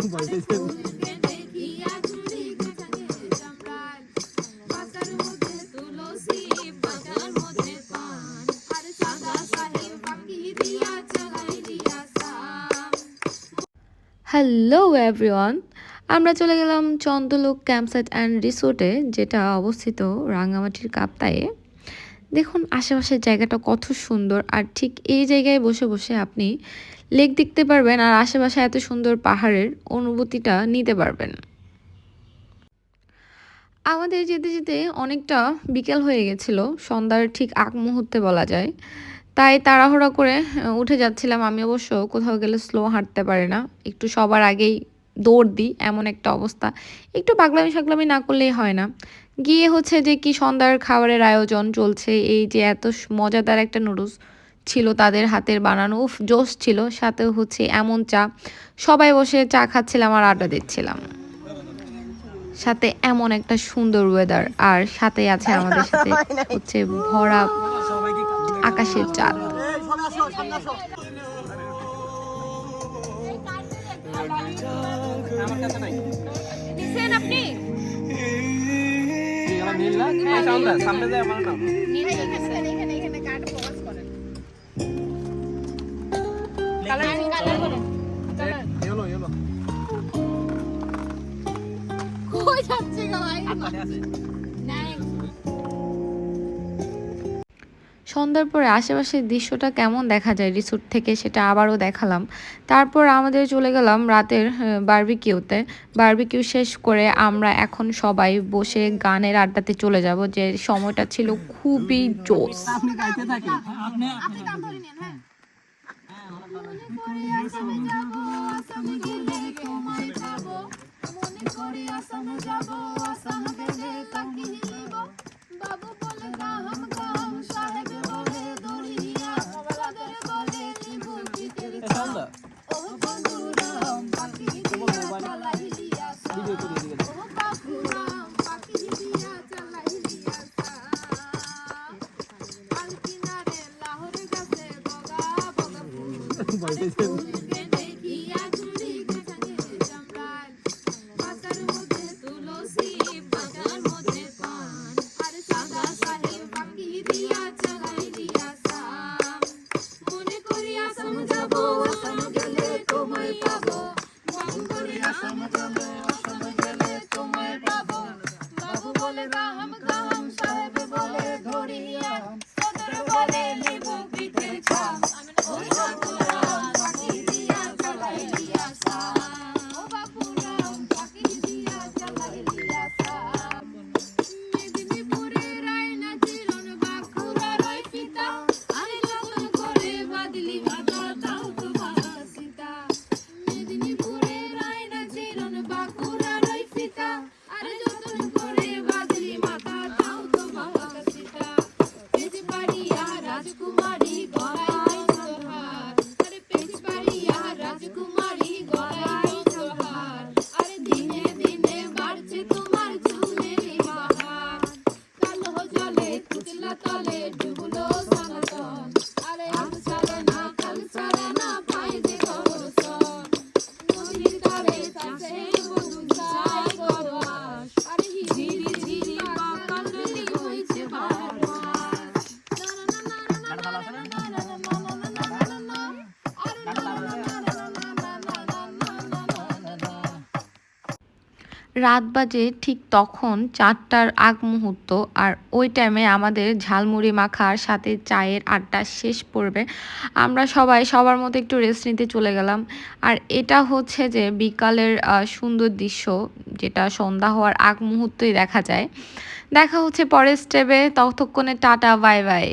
Hello everyone, আমরা চলে গেলাম চন্দ্রলোক ক্যাম্পসাইট অ্যান্ড রিসোর্টে, যেটা অবস্থিত রাঙ্গামাটির কাপ্তায়ে। দেখুন আশেপাশের জায়গাটা কত সুন্দর, আর ঠিক এই জায়গায় বসে বসে আপনি লেক দেখতে পারবেন আর আশেপাশে এত সুন্দর পাহাড়ের অনুভূতিটা নিতে পারবেন। আমাদের যেতে যেতে অনেকটা বিকেল হয়ে গেছিল, সন্ধ্যার ঠিক আগ মুহূর্তে বলা যায়। তাই তাড়াহুড়া করে উঠে যাচ্ছিলাম। আমি অবশ্য কোথাও গেলে স্লো হাঁটতে পারি না, একটু সবার আগেই দৌড় দিই, এমন একটা অবস্থা। একটু পাগলামি সাগলামি না করলেই হয় না। গিয়ে হচ্ছে যে কি সন্ধ্যার খাবারের আয়োজন চলছে, এই যে এত মজাদার একটা নুডলস ছিল তাদের হাতের বানানো, উফ জোশ ছিল। সাথে হচ্ছে এমন চা, সবাই বসে চা খাচ্ছিলাম আর আড্ডা দিচ্ছিলাম। সাথে এমন একটা সুন্দর ওয়েদার, আর সাথে আছে আমাদের সাথে হচ্ছে ভরা আকাশের চাঁদ। সন্ধ্যার পরে আশেপাশের দৃশ্যটা কেমন দেখা যায় রিসোর্ট থেকে, সেটা আবারও দেখালাম। তারপর আমাদের চলে গেলাম রাতের বারবিকিউতে। বারবিকিউ শেষ করে আমরা এখন সবাই বসে গানের আড্ডাতে চলে যাব, যে সময়টা ছিল খুবই জোস। রাত বাজে ঠিক তখন 4টার আগ মুহূর্ত, আর ওই টাইমে আমাদের ঝালমুড়ি মাখার সাথে চায়ের আড্ডা শেষ পড়বে। আমরা সবাই সবার মতো একটু রেস্ট নিতে চলে গেলাম। আর এটা হচ্ছে যে বিকালের সুন্দর দৃশ্য, যেটা সন্ধ্যা হওয়ার আগ মুহূর্তেই দেখা যায়। দেখা হচ্ছে পরের স্টেপে, ততক্ষণে টাটা বাই বাই।